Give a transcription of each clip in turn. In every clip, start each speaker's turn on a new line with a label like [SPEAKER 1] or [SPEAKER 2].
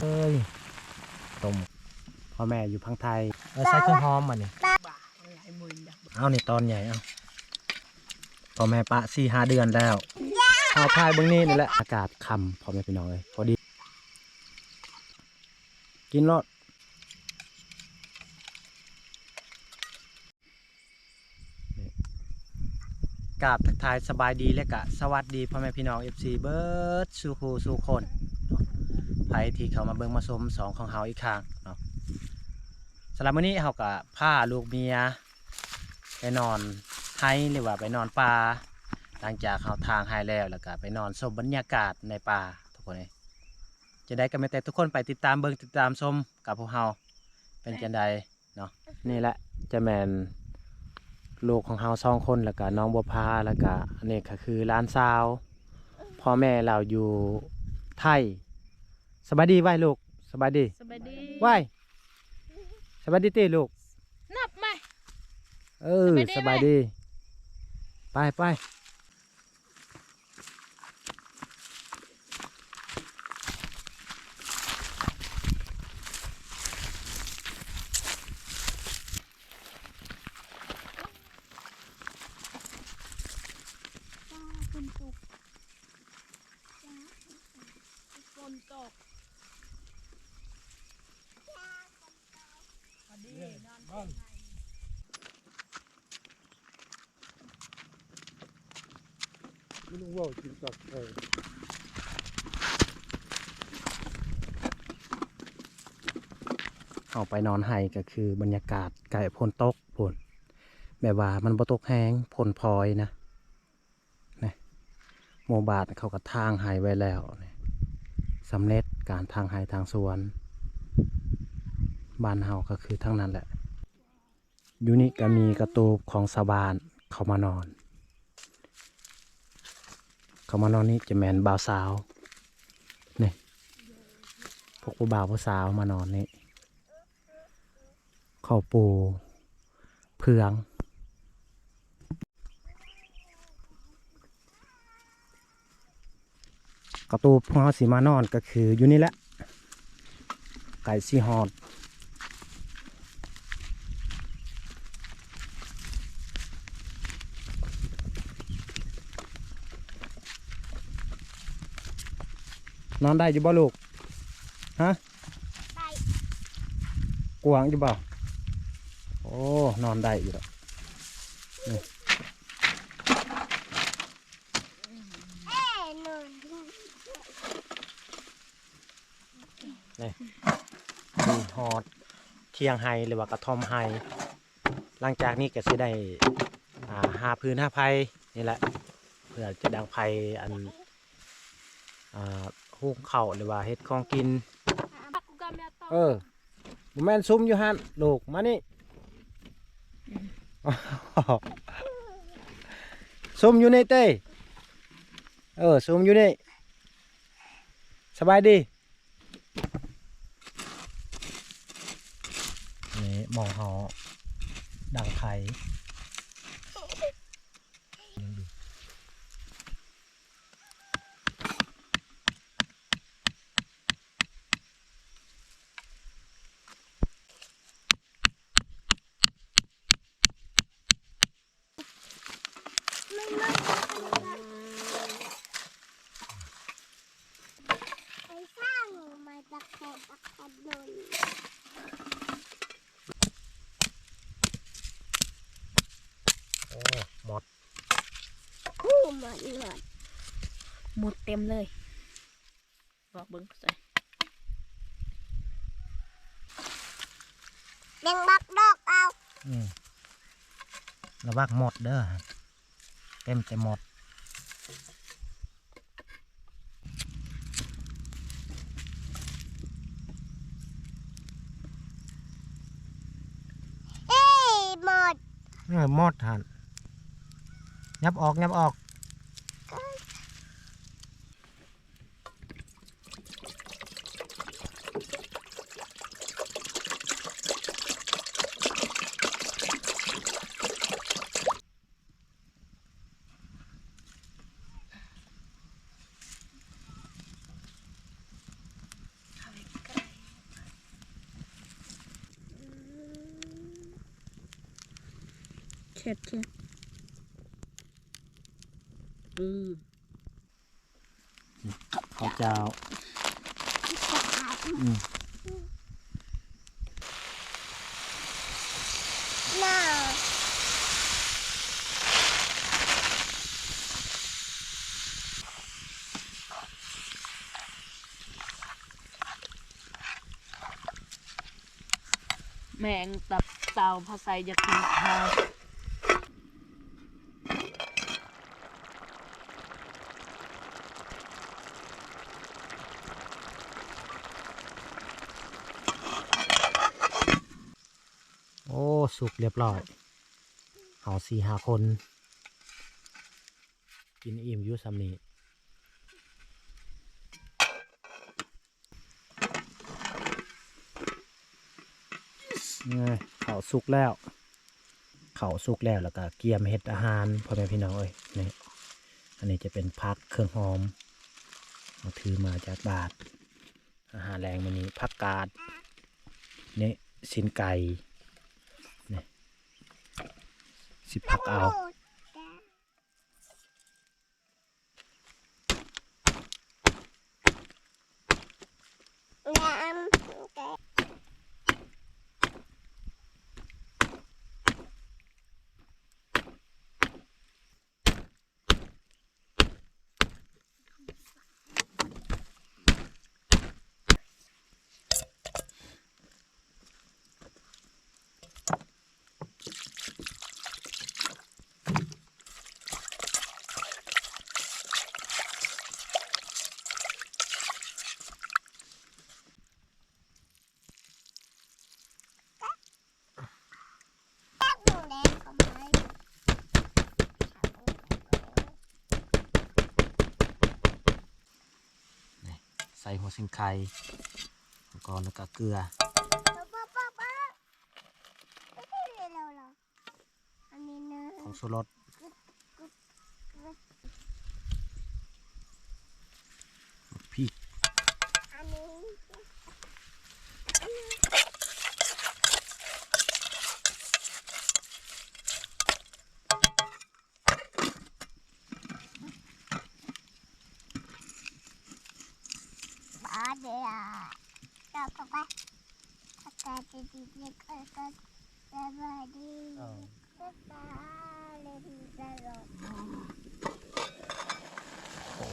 [SPEAKER 1] เอ้ยต้มพ่อแม่อยู่พังไทยใส่เครื่องหอมมาเนี่ยเอานี่ตอนใหญ่เอาพ่อแม่ปะ4-5 เดือนแล้วเอาพายเบื้องนี้นี่แหละอากาศค่ำพ่อแม่พี่น้องเลยพอดีกินรสกราบทักทายสบายดีและกะสวัสดีพ่อแม่พี่น้อง FC เบิร์ดสู่คู่สู่คนไผที่เขามาเบิ่งมาชมสองของเฮาอีกครั้งเนาะสำหรับมื้อนี้เฮาก็พาลูกเมียไปนอนไห้หรือว่าไปนอนป่าหลังจากเฮาทางไห้แล้วก็ไปนอนชมบรรยากาศในป่าทุกคนเลยจะได้กันไม่แต่ทุกคนไปติดตามเบิ่งติดตามชมกับพวกเฮาเป็นจังใดเนาะนี่แหละจะแม่นลูกของเฮา2 คนแล้วก็น้องบัวพาแล้วก็อันนี้ก็คือหลานสาวพ่อแม่เราอยู่ไทยสบายดีไหวลูกสบายดี
[SPEAKER 2] สบายดี
[SPEAKER 1] ไหวสบายดีตีลูก
[SPEAKER 2] นับไหม
[SPEAKER 1] สบายดีไป
[SPEAKER 2] ฝนตกพอดีนอนบ้าน
[SPEAKER 1] ไม่รู้ว่ากินกับเอาไปนอนไห้ก็คือบรรยากาศไก่พลตกพลแบบว่ามันบ่ตกแห้งพลพลอยนะนี่โมบาทเขาก็ทางไห้ไว้แล้วสำเร็จการทางไห้ทางสวนบ้านเฮาก็คือทั้งนั้นแหละอยู่นี่ก็มีกระตูบของชาวบ้านเขามานอนนี่จะแมนบ่าวสาวนี่พวกผู้บ่าวผู้สาวมานอนนี่ข้าวปูเพืองกระตูบพวกเขาสีมานอนก็คืออยู่นี่แหละไก่ซีฮอดนอนได้อยู่บ่ลูกฮะได้กวางอยู่บ่โอ้นอนได้อยู่แล้วนี่ฮอดเทียงไฮหรือว่ากระท่อมไฮหลังจากนี้ก็จะได้หาพื้นหาไผ่นี่แหละเพื่อจะดังไผ่อันหุงข้าวหรือว่าเฮ็ดของกินบุแม่นซุ้มอยู่ฮันลูกมานี่ซุ้มอยู่นี่เต้ซุ้มอยู่นี่สบายดีนี่มองเขาดังไผ่หมด
[SPEAKER 2] หมดเต็มเลยบอกเบิ้งใส่
[SPEAKER 3] เด้งบักดอกเอา
[SPEAKER 1] ระวังหมดเด้อเต็มจะหมดหมดหันยับออก
[SPEAKER 2] ช็ด
[SPEAKER 1] ข้าวเจ้า
[SPEAKER 2] แมงตับเต่าภาษาอยากกินข้าว
[SPEAKER 1] โอ้สุกเรียบร้อยเอา4-5 คนกินอิ่มอยู่ซ้ำนี้ข้าวสุกแล้วแล้วก็เกียมเห็ดอาหารพ่อแม่พี่น้องเอ้ยนี่อันนี้จะเป็นผักเครื่องหอมเอาถือมาจากบาทอาหารแรงมันนี้ผักกาดนี่สินไก่นี่สิผักเอาใส่หัวสิงไข่ก่อนแล้วก็เกลือของชูรสพริกโอ้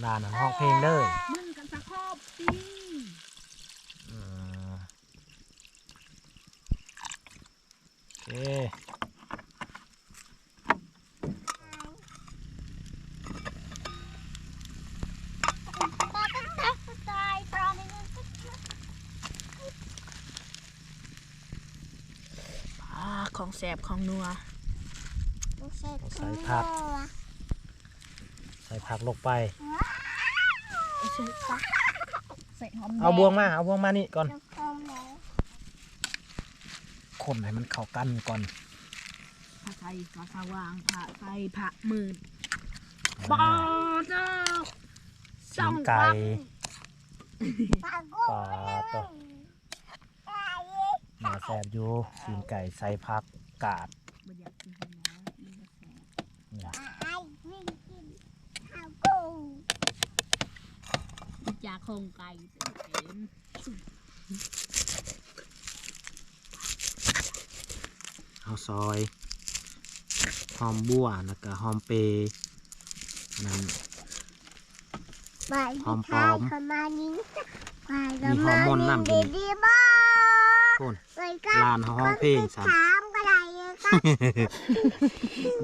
[SPEAKER 1] ลานห้องเพลงเลย
[SPEAKER 2] มึงกันสักครอบปี
[SPEAKER 1] โอเค
[SPEAKER 2] ของแสบของนัว
[SPEAKER 1] ใส่ผักลงไป
[SPEAKER 2] ใส่หอม
[SPEAKER 1] เอาบวงมานี่ก่อนคนให้มันเข้ากันก่อน
[SPEAKER 2] ผักไทยผักสว่างผักไทยผักมืดบอเจ้า
[SPEAKER 1] สิงไก่ปลาตัวมาแสบอยู่สิงไก่ใส่ผักกาด
[SPEAKER 2] จากโครงไก่
[SPEAKER 1] เอาซอยหอมบัวแล้วก็หอมเปย์นั่นหอมปลอมมีฮอร์โมนน้ำอยู่นี่คนลานห้องเพลงสัน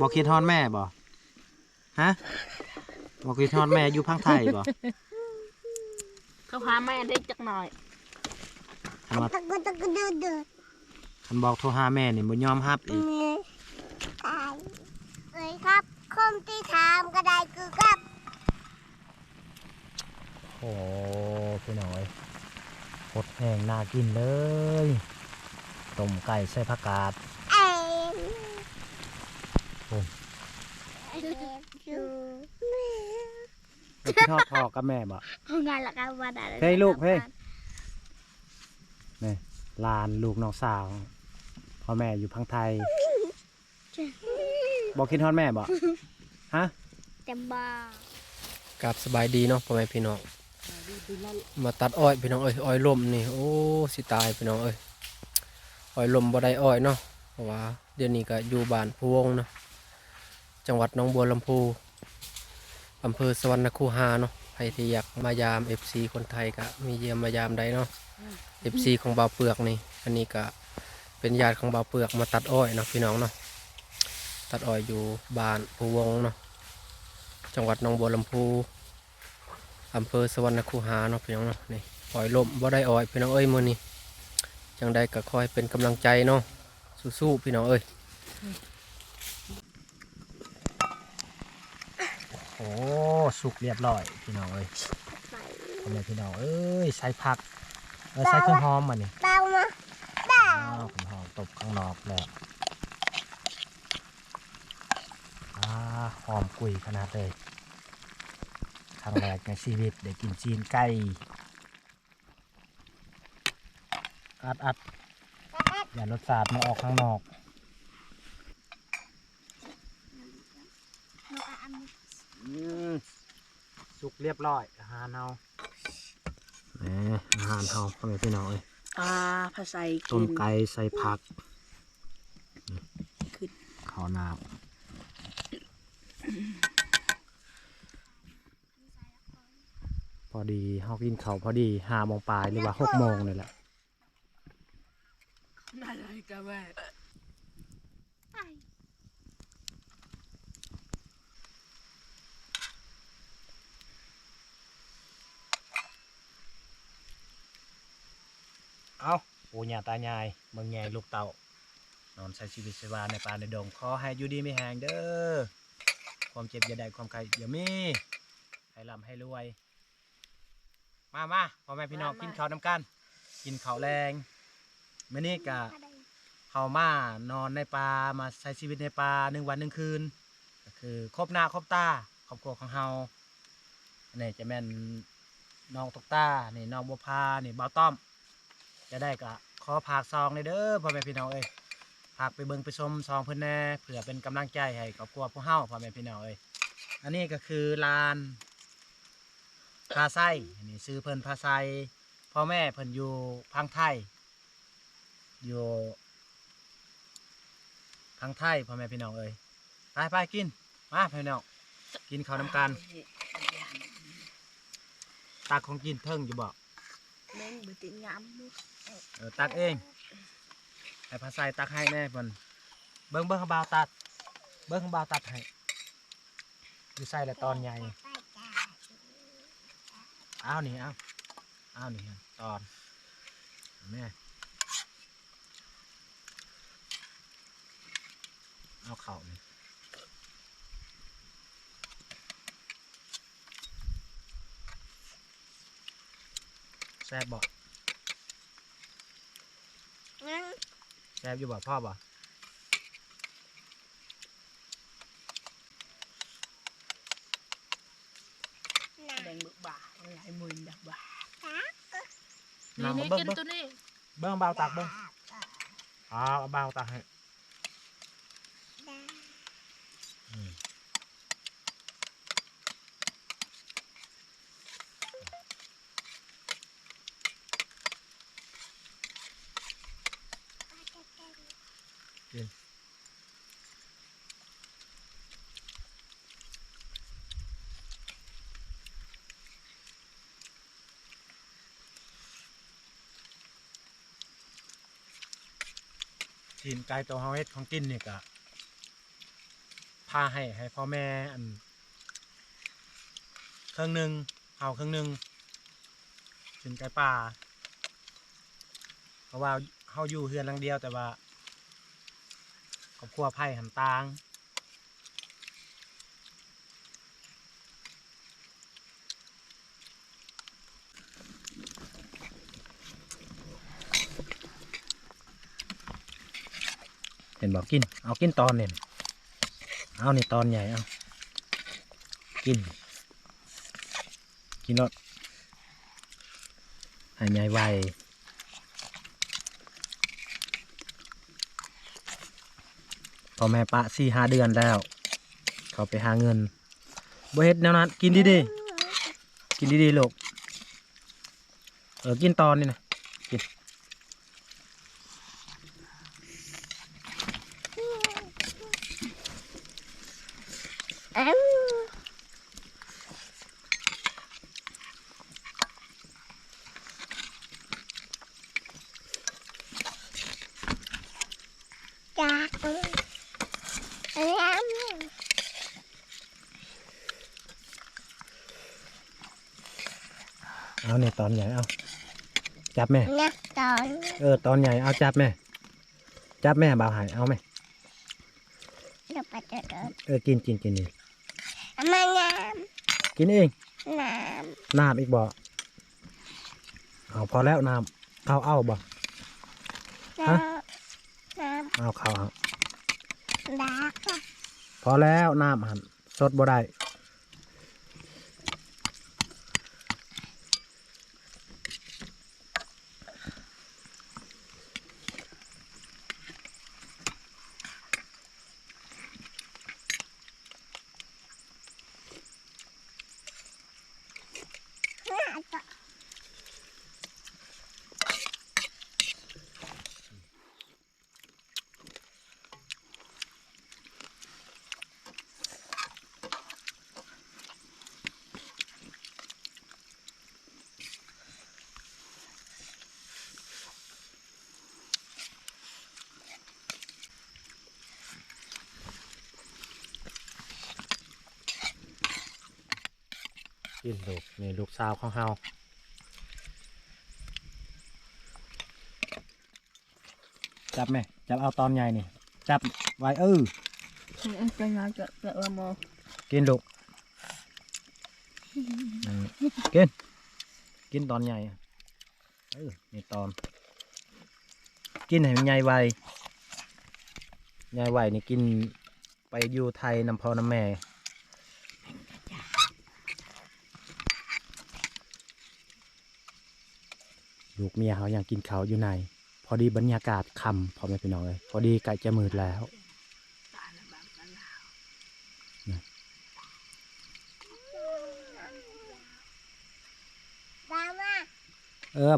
[SPEAKER 1] บอกคิดฮอนแม่บ่ฮะบอกคิดฮอนแม่อยู่พังไทยบ่
[SPEAKER 2] เขาพาแม่ได้จักหน่อย
[SPEAKER 1] คันบอกโทรหาแม่นี่บ่ยอมรับอีก
[SPEAKER 3] เลยครับคมที่ถามก็ได้คือครับ
[SPEAKER 1] โอ้พี่น้อย พดแห้งน่ากินเลยต้มไก่ใส่ผักกาด
[SPEAKER 3] เอ็ม
[SPEAKER 1] โอ้
[SPEAKER 3] เด็กอยู่
[SPEAKER 1] ไปกินทอดพ่อกับแม่บ่
[SPEAKER 3] เอาไงล่ะครับวันอะไร
[SPEAKER 1] เฮ้ยลูกเฮ้ย นี่ลานลูกน้องสาวพ่อแม่อยู่พังไทยบอกคิดทอดแม่บ่ฮะ
[SPEAKER 3] เต็มบ้า
[SPEAKER 4] กับสบายดีเนาะพ่อแม่พี่น้องมาตัดอ้อยพี่น้องเอ้ยอ้อยลมนี่โอ้สิตายพี่น้องเอ้ยอ้อยลมบ่ได้อ้อยเนาะเพราะว่าเดี๋ยวนี้ก็อยู่บ้านพะวงเนาะจังหวัดหนองบัวลำพูอำเภอสวรรณคูหาเนาะใครที่อยากมายาม FC คนไทยก็มีเยี่ยมมายามได้เนาะ FC ของบ่าวเปลือกนี่อันนี้ก็เป็นญาติของบ่าวเปลือกมาตัดอ้อยเนาะพี่น้องเนาะตัดอ้อยอยู่บ้านพะวงเนาะจังหวัดหนองบัวลำพูอำเภอสวรรณคูหาเนาะพี่น้องเนาะนี่อ้อยลมบ่ได้อ้อยพี่น้องเอ้ยมื้อนี้จังใดก็คอยเป็นกำลังใจเนาะสู้ๆพี่น้องเอ้ย
[SPEAKER 1] โอ้สุกเรียบร้อยพี่น้องเอ้ยพ่อแม่พี่น้องเอ้ยใส่ผักใส่เครื่องหอมมานี่
[SPEAKER 3] เต้ามาเต้า
[SPEAKER 1] เครื่องหอมตบข้างนอกแล้วหอมกุยขนาดเลยครั้งแรกในชีวิตได้กินจีนไก่อัดอย่ารสชาติมาออกข้างนอกสุกเรียบร้อยอาหารเฮาอาหารเฮาพ่อแม่พี่น้องเอ้ย
[SPEAKER 2] ภาษา
[SPEAKER 1] ต้มไก่ใส่ผัก
[SPEAKER 2] ขึ้น
[SPEAKER 1] ข้าวหน้าพอดีเฮากินข้าวพอดี5 โมงปลายหรือว่า6 โมงนี่แหละ
[SPEAKER 2] อะไรกันแม่
[SPEAKER 1] เอาปู่ย่าตายายเมืองใหญ่ลูกเต่านอนใช้ชีวิตสบายในป่าในดงขอให้อยู่ดีไม่แห้งเด้อความเจ็บอย่าได้ความไข้อย่ามีให้ร่ำให้รวยมาพ่อแม่พี่น้องกินข้าวน้ำกันกินข้าวแรงมื้อนี้กะเขามานอนในป่ามาใช้ชีวิตในป่า1 วัน 1 คืนก็คือครบหน้าครบตาครอบครัวของเฮาอันนี้จะแม่นน้องตกตานี่น้องบัวพานี่บ่าวต้อมจะได้ก็ขอผากซองเลยเด้อพ่อแม่พี่น้องเอ้ยผากไปเบิ่งไปชมซองเพิ่นแน่เผื่อเป็นกำลังใจให้ครอบครัวพวกเฮาพ่อแม่พี่น้องเอ้ยอันนี้ก็คือลานพาไส้อันนี้ซื้อเพิ่นพาไส้พ่อแม่เพิ่นอยู่พังไทยอยู่พังไทยพ่อแม่พี่น้องเอ้ยไปกินมาพี่น้องกินข้าวน้ำกันตักของกินเทิงอยู่บ่
[SPEAKER 2] แม่งบ่ติดงาม
[SPEAKER 1] ตักเองให้พาไส้ตักให้แน่เพิ่นเบิ่งเขาบ่าวตัดเบิ่งเขาบ่าวตัดให้อยู่ใส่ละตอนใหญ่อ้าวนี่อ้าวนี่ตอนแม่เอาเข่านี่แซ่บบ่แซ่บอยู่บ่พ่อบ่
[SPEAKER 2] แดงบึกบ่าหลายหมื่นดักบ่า
[SPEAKER 1] นี่นี่กินตัวนี้เบิ่งเบาตักเบิ่งเอาเบาตักให้กินกินไก่ตัวเฮาเฮ็ดของกินนี่ก็พาให้พ่อแม่อันเครื่องหนึ่งเฮาเครื่องหนึ่งกินไก่ป่าเพราะว่าเฮาอยู่เฮือนหลังเดียวแต่ว่าครอบครัวไผ่หันต่าง เห็นบอกกินเอากินตอนเนี่ยเอานี่ตอนใหญ่เอากินรสหายใหญ่ไวพอแม่ปะ4-5 เดือนแล้วเขาไปหาเงินบ่เฮ็ดแนวนั้นกินดีๆกินดีๆลูกกินตอนนี่นะกิน
[SPEAKER 3] จากแล้ว
[SPEAKER 1] เอาเนี่ยตอนใหญ่เอาจับแม่
[SPEAKER 3] นักตอน
[SPEAKER 1] ตอนใหญ่เอาจับแม่บ่าวหายเอาไหม
[SPEAKER 3] เดี๋ยวไปเจอกัน
[SPEAKER 1] กินนี่
[SPEAKER 3] มางาม
[SPEAKER 1] กินเอง
[SPEAKER 3] น้
[SPEAKER 1] น้ำอีกบ่เอาพอแล้วน้ำเอาบ่
[SPEAKER 3] ำน้ำ
[SPEAKER 1] เอาเข้าเอา
[SPEAKER 3] ดัก
[SPEAKER 1] พอแล้วน้ำหันสดบ่ได้กินลูกนี่ลูกสาวของเฮาจับแม่จับเอาตอนใหญ่นี่จับไว้
[SPEAKER 2] จะงานจะละโม
[SPEAKER 1] กินลูกกินตอนใหญ่นี่ตอนกินให้มันใหญ่ไวนี่กินไปอยู่ไทยน้ำพ่อน้ำแม่ลูกเมียเขายังกินข้าวอยู่ในพอดีบรรยากาศค่ำพอไม่พี่น้องเลยพอดีใกล้จะมืดแล้ว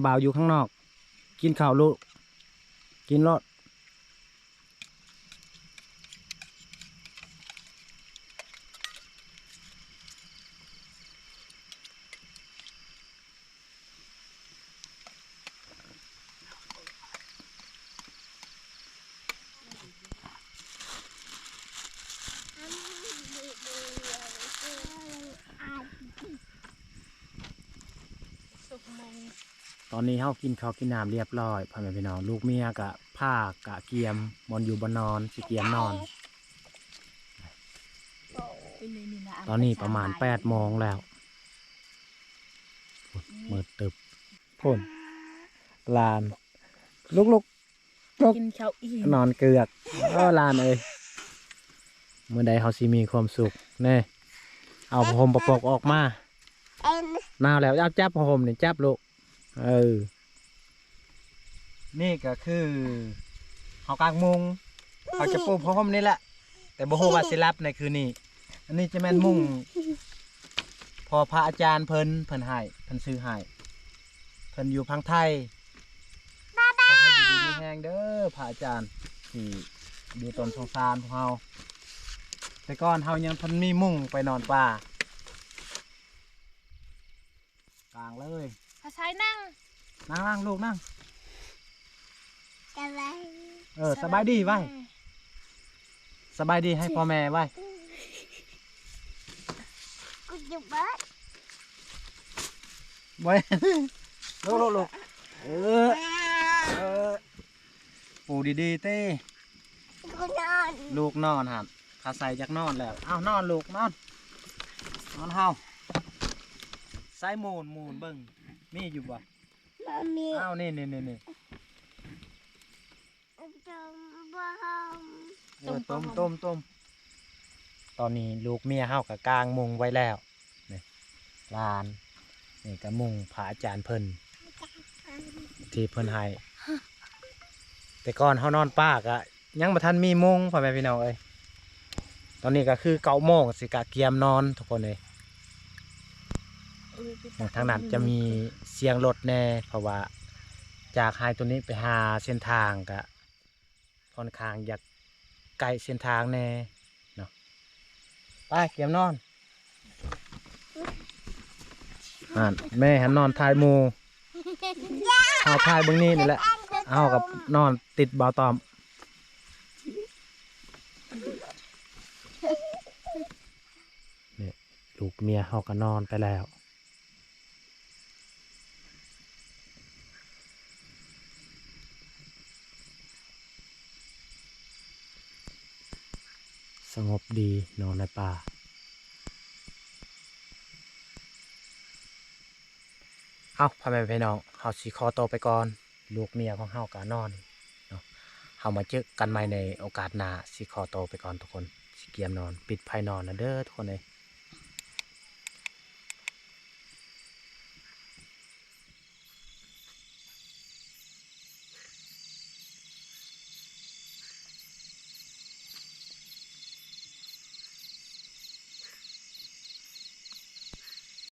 [SPEAKER 1] บ่าวอยู่ข้างนอกกินข้าวลูกกินรสตอนนี้เฮากินข้าวกินน้ำเรียบร้อยพ่อแม่พี่น้องลูกเมียกะผ้ากะเกียมบนอยู่บนนอนสิเกียมนอน ตอนนี้ประมาณ8 โมงแล้วมืดตึบพ่นลานลุก
[SPEAKER 2] กินข้าวอิ่ม
[SPEAKER 1] นอนเกือกลานเอ้ยเมื่อใดเฮาสิมีความสุขแน่เอาผ้าห่มประปกออกมา
[SPEAKER 3] เอ็น
[SPEAKER 1] หนาวแล้วเอาจับผ้าห่มนี่จับลูกนี่ก็คือเขากางมุงเขาจะปูผ้าห่มนี่แหละแต่บ่ฮู้ว่าสิรับในคืนนี้อันนี้จะแม่นมุงพอพระอาจารย์เพิ่นให้เพิ่นซื้อให้เพิ่นอยู่พังไทยขอให้อยู่ดีมีแรงเด้อพระอาจารย์ที่ดูตนสงสารของเฮาแต่ก่อนเฮายังเพิ่นมีมุงไปนอนป่ากลางเลย
[SPEAKER 2] ภาษานั่ง
[SPEAKER 1] นั่งลูกนั่ง
[SPEAKER 3] จะไป
[SPEAKER 1] สบายดีไว้สบายดีให้พ่อแม่ไว้
[SPEAKER 3] กูจะเบิด
[SPEAKER 1] ไว้ลูกปูดีๆเต้
[SPEAKER 3] กูนอน
[SPEAKER 1] ลูกนอนหันขาใส่จากนอนแล้วนอนลูกนอนเฮาใส่มูนเบิ่งมีอยู่บ่
[SPEAKER 3] มามี
[SPEAKER 1] นี่
[SPEAKER 3] จะบ้า
[SPEAKER 1] ต้มตอนนี้ลูกเมียเฮากับกลางมุงไว้แล้วนี่ลานนี่ก็มุงพระอาจารย์เพิ่นที่เพิ่นให้แต่ก่อนเฮานอนป้ากะยังบ่ทันมีมุงพ่อแม่พี่น้องเอ้ยตอนนี้ก็คือ9 โมงสิกะเกียมนอนทุกคนเลยทางนั้นจะมีเสียงรถแน่เพราะว่าจากไฮตัวนี้ไปหาเส้นทางกะค่อนข้างอยากไกลเส้นทางแน่เนาะไปเกียมนอนแม่หันนอนทายหมูเอาทายเบื้องนี้นี่แหละเอากับนอนติดเบาตอมเนี่ยลูกเมียเขาก็นอนไปแล้วสงบดีนอนในป่าเอาพ่อแม่พี่น้องเฮาสิขอตัวไปก่อนลูกเมียของเฮาก็นอนเนาะเฮามาเจอกันใหม่ในโอกาสหน้าสิขอตัวไปก่อนทุกคนสิเกียมนอนปิดไพ่นอนนะเด้อทุกคนเลย